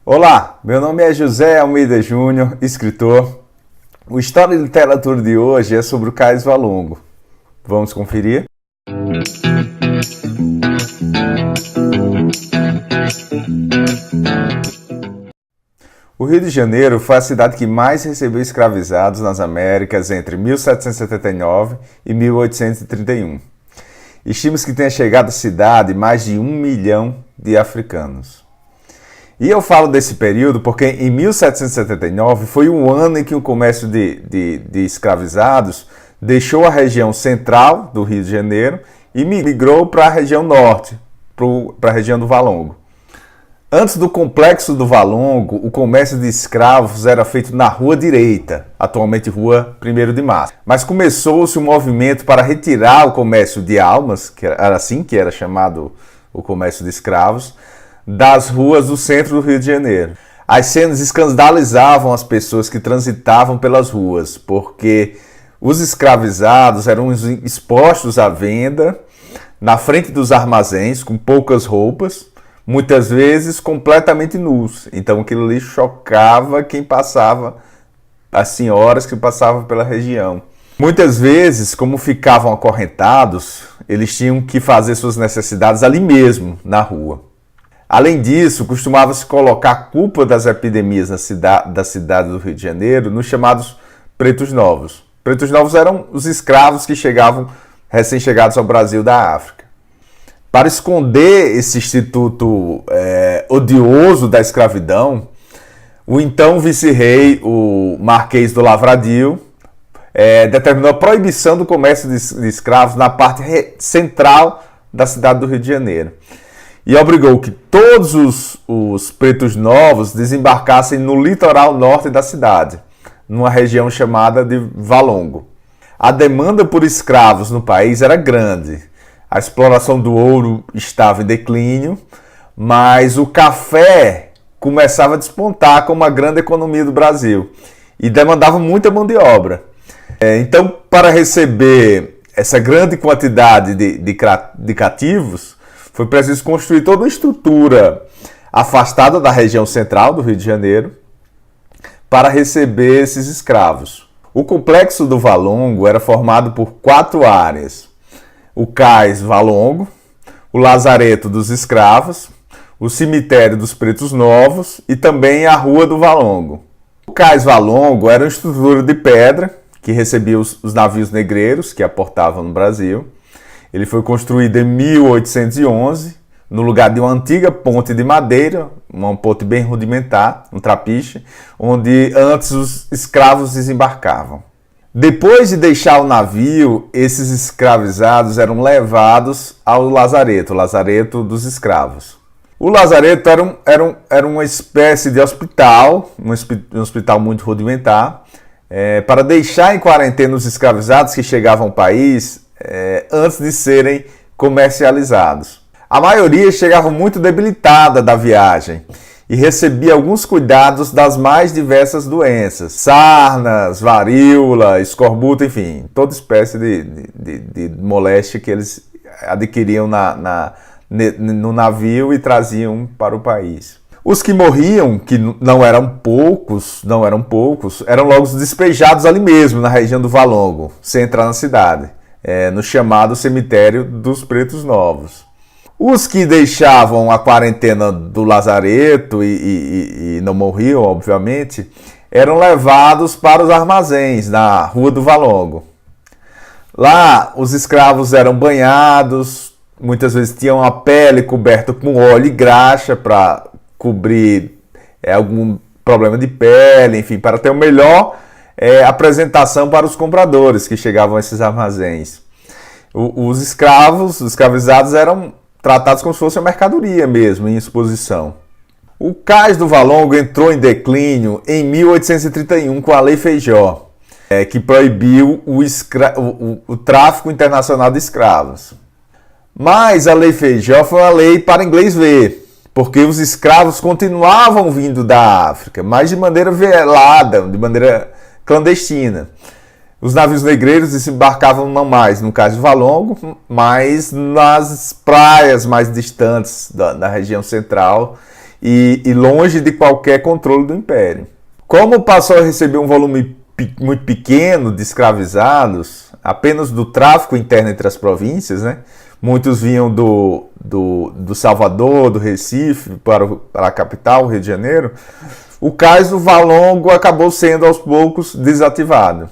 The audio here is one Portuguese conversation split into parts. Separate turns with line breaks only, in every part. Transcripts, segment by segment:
Olá, meu nome é José Almeida Júnior, escritor. O História e Literatura de hoje é sobre o Cais Valongo. Vamos conferir? O Rio de Janeiro foi a cidade que mais recebeu escravizados nas Américas entre 1779 e 1831. Estima-se que tenha chegado à cidade mais de 1 milhão de africanos. E eu falo desse período porque em 1779 foi o ano em que o comércio de escravizados deixou a região central do Rio de Janeiro e migrou para a região norte, para a região do Valongo. Antes do complexo do Valongo, o comércio de escravos era feito na Rua Direita, atualmente Rua 1º de Março. Mas começou-se um movimento para retirar o comércio de almas, que era assim que era chamado o comércio de escravos, das ruas do centro do Rio de Janeiro. As cenas escandalizavam as pessoas que transitavam pelas ruas, porque os escravizados eram expostos à venda na frente dos armazéns, com poucas roupas, muitas vezes completamente nus. Então aquilo ali chocava quem passava, as senhoras que passavam pela região. Muitas vezes, como ficavam acorrentados, eles tinham que fazer suas necessidades ali mesmo, na rua. Além disso, costumava-se colocar a culpa das epidemias da cidade do Rio de Janeiro nos chamados pretos novos. Pretos novos eram os escravos que chegavam recém-chegados ao Brasil da África. Para esconder esse instituto odioso da escravidão, o então vice-rei, o Marquês do Lavradio, determinou a proibição do comércio de escravos na parte central da cidade do Rio de Janeiro. E obrigou que todos os pretos novos desembarcassem no litoral norte da cidade, numa região chamada de Valongo. A demanda por escravos no país era grande. A exploração do ouro estava em declínio, mas o café começava a despontar como uma grande economia do Brasil e demandava muita mão de obra. Então, para receber essa grande quantidade de cativos, foi preciso construir toda uma estrutura afastada da região central do Rio de Janeiro para receber esses escravos. O complexo do Valongo era formado por 4 áreas: o Cais Valongo, o Lazareto dos Escravos, o Cemitério dos Pretos Novos e também a Rua do Valongo. O Cais Valongo era uma estrutura de pedra que recebia os navios negreiros que aportavam no Brasil. Ele foi construído em 1811, no lugar de uma antiga ponte de madeira, uma ponte bem rudimentar, um trapiche, onde antes os escravos desembarcavam. Depois de deixar o navio, esses escravizados eram levados ao Lazareto, o Lazareto dos Escravos. O Lazareto era uma espécie de hospital, um hospital muito rudimentar, para deixar em quarentena os escravizados que chegavam ao país antes de serem comercializados. A maioria chegava muito debilitada da viagem e recebia alguns cuidados das mais diversas doenças: sarnas, varíola, escorbuto, enfim, toda espécie de moléstia que eles adquiriam no navio e traziam para o país. Os que morriam, que não eram poucos, eram logo despejados ali mesmo, na região do Valongo, sem entrar na cidade, no chamado Cemitério dos Pretos Novos. Os que deixavam a quarentena do Lazareto e não morriam, obviamente, eram levados para os armazéns na Rua do Valongo. Lá, os escravos eram banhados, muitas vezes tinham a pele coberta com óleo e graxa para cobrir algum problema de pele, enfim, para ter uma melhor apresentação para os compradores que chegavam a esses armazéns. Os escravizados eram tratados como se fosse uma mercadoria mesmo, em exposição. O Cais do Valongo entrou em declínio em 1831 com a Lei Feijó, que proibiu o tráfico internacional de escravos. Mas a Lei Feijó foi uma lei para inglês ver, porque os escravos continuavam vindo da África, mas de maneira velada, de maneira clandestina. Os navios negreiros desembarcavam não mais no Cais do Valongo, mas nas praias mais distantes da região central e longe de qualquer controle do Império. Como passou a receber um volume muito pequeno de escravizados, apenas do tráfico interno entre as províncias, né? Muitos vinham do Salvador, do Recife, para a capital, o Rio de Janeiro. O cais do Valongo acabou sendo aos poucos desativado.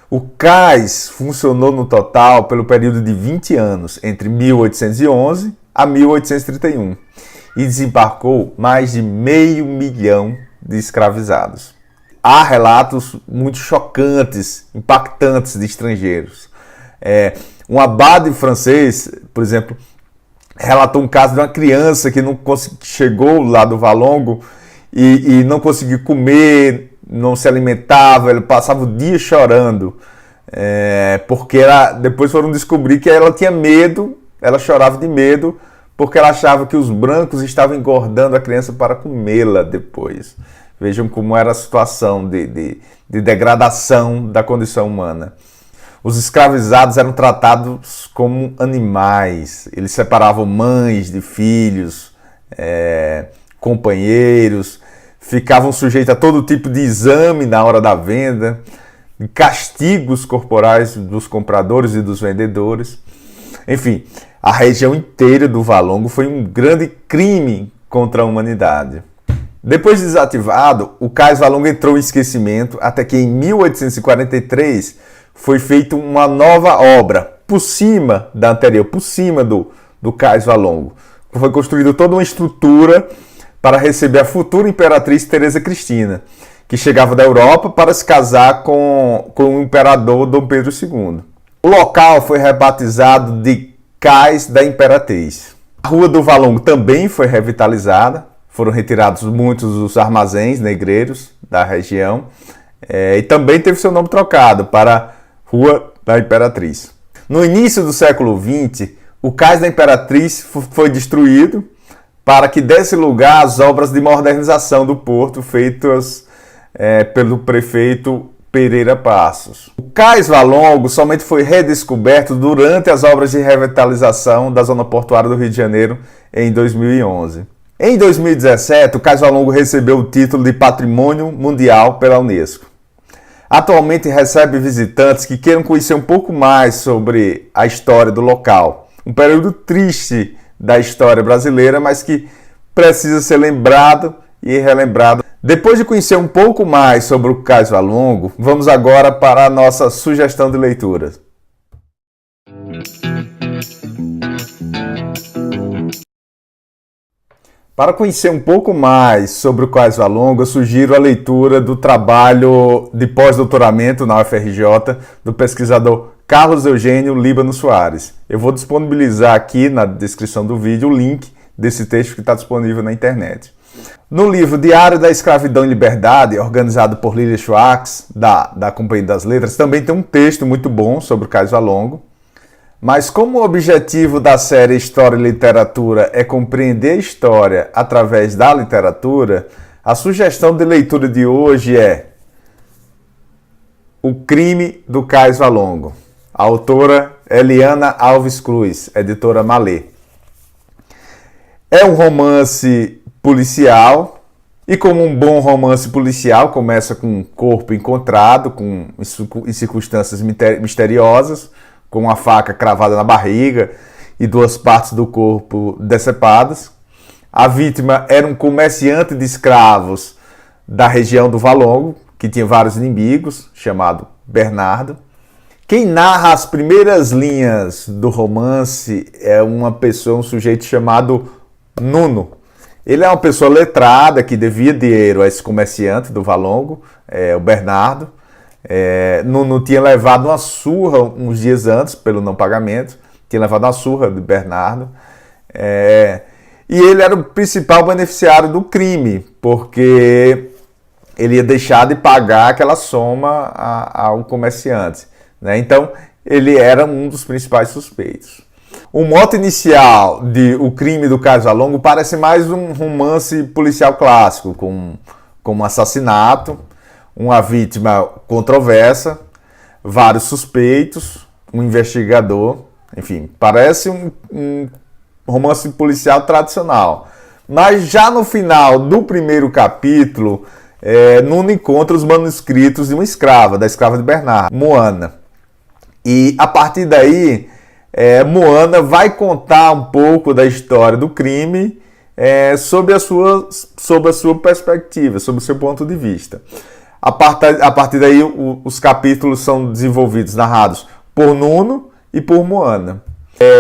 O cais funcionou no total pelo período de 20 anos, entre 1811 a 1831, e desembarcou mais de 500 mil de escravizados. Há relatos muito chocantes, impactantes de estrangeiros. Um abade francês, por exemplo, relatou um caso de uma criança que não chegou lá do Valongo e não conseguiu comer, não se alimentava, ele passava o dia chorando, porque depois foram descobrir que ela tinha medo, ela chorava de medo, porque ela achava que os brancos estavam engordando a criança para comê-la depois. Vejam como era a situação de degradação da condição humana. Os escravizados eram tratados como animais. Eles separavam mães de filhos, companheiros, ficavam sujeitos a todo tipo de exame na hora da venda, castigos corporais dos compradores e dos vendedores. Enfim, a região inteira do Valongo foi um grande crime contra a humanidade. Depois de desativado, o cais Valongo entrou em esquecimento até que em 1843 foi feita uma nova obra por cima da anterior, por cima do cais Valongo. Foi construída toda uma estrutura para receber a futura imperatriz Teresa Cristina, que chegava da Europa para se casar com o imperador Dom Pedro II. O local foi rebatizado de Cais da Imperatriz. A Rua do Valongo também foi revitalizada, foram retirados muitos dos armazéns negreiros da região e também teve seu nome trocado para Rua da Imperatriz. No início do século XX, o Cais da Imperatriz foi destruído para que desse lugar às obras de modernização do porto feitas pelo prefeito Pereira Passos. O Cais Valongo somente foi redescoberto durante as obras de revitalização da zona portuária do Rio de Janeiro em 2011. Em 2017, o Cais Valongo recebeu o título de Patrimônio Mundial pela Unesco. Atualmente recebe visitantes que queiram conhecer um pouco mais sobre a história do local. Um período triste da história brasileira, mas que precisa ser lembrado e relembrado. Depois de conhecer um pouco mais sobre o Cais Valongo, vamos agora para a nossa sugestão de leitura. Para conhecer um pouco mais sobre o Cais Valongo, eu sugiro a leitura do trabalho de pós-doutoramento na UFRJ do pesquisador Carlos Eugênio Líbano Soares. Eu vou disponibilizar aqui na descrição do vídeo o link desse texto que está disponível na internet. No livro Diário da Escravidão e Liberdade, organizado por Lilia Schwartz, da Companhia das Letras, também tem um texto muito bom sobre o Cais Valongo. Mas como o objetivo da série História e Literatura é compreender a história através da literatura, a sugestão de leitura de hoje é O Crime do Cais Valongo. A autora Eliana Alves Cruz, editora Malê. É um romance policial, e como um bom romance policial, começa com um corpo encontrado, em circunstâncias misteriosas, com uma faca cravada na barriga e duas partes do corpo decepadas. A vítima era um comerciante de escravos da região do Valongo, que tinha vários inimigos, chamado Bernardo. Quem narra as primeiras linhas do romance é um sujeito chamado Nuno. Ele é uma pessoa letrada que devia dinheiro a esse comerciante do Valongo, o Bernardo. Nuno tinha levado uma surra uns dias antes pelo não pagamento, tinha levado uma surra de Bernardo. E ele era o principal beneficiário do crime, porque ele ia deixar de pagar aquela soma ao comerciante, né? Então, ele era um dos principais suspeitos. O mote inicial de O Crime do Cais Valongo parece mais um romance policial clássico, com um assassinato, uma vítima controversa, vários suspeitos, um investigador, enfim, parece um romance policial tradicional. Mas já no final do primeiro capítulo, Nuno encontra os manuscritos de uma escrava, da escrava de Bernardo, Moana. E a partir daí, Moana vai contar um pouco da história do crime sob a sua perspectiva, sob o seu ponto de vista. A partir daí, os capítulos são desenvolvidos, narrados por Nuno e por Moana.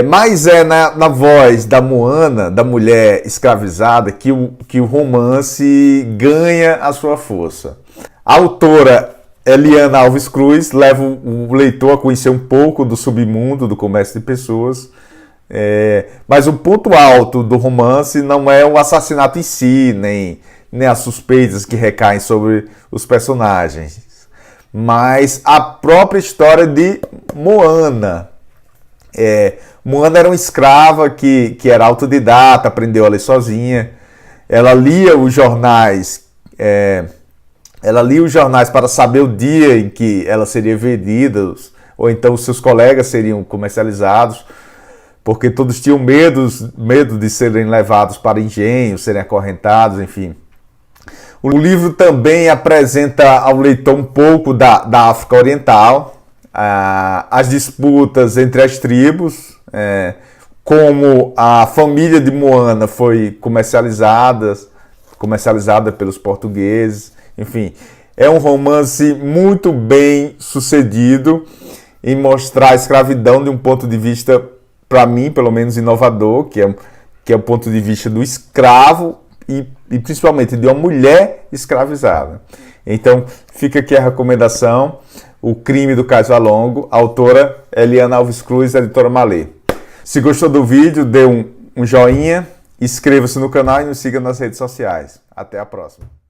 Mas na voz da Moana, da mulher escravizada, que o romance ganha a sua força. A autora Eliana Alves Cruz leva o leitor a conhecer um pouco do submundo, do comércio de pessoas. Mas o ponto alto do romance não é o assassinato em si, nem as suspeitas que recaem sobre os personagens, mas a própria história de Moana. Moana era uma escrava que era autodidata, aprendeu a ler sozinha. Ela lia os jornais, para saber o dia em que ela seria vendida, ou então os seus colegas seriam comercializados, porque todos tinham medo de serem levados para engenhos, serem acorrentados, enfim. O livro também apresenta ao leitor um pouco da África Oriental, as disputas entre as tribos, como a família de Moana foi comercializada pelos portugueses, enfim. É um romance muito bem sucedido em mostrar a escravidão de um ponto de vista, para mim, pelo menos inovador, que é o ponto de vista do escravo e principalmente de uma mulher escravizada. Então, fica aqui a recomendação, O Crime do Cais Valongo, autora Eliana Alves Cruz, editora Malê. Se gostou do vídeo, dê um joinha, inscreva-se no canal e nos siga nas redes sociais. Até a próxima.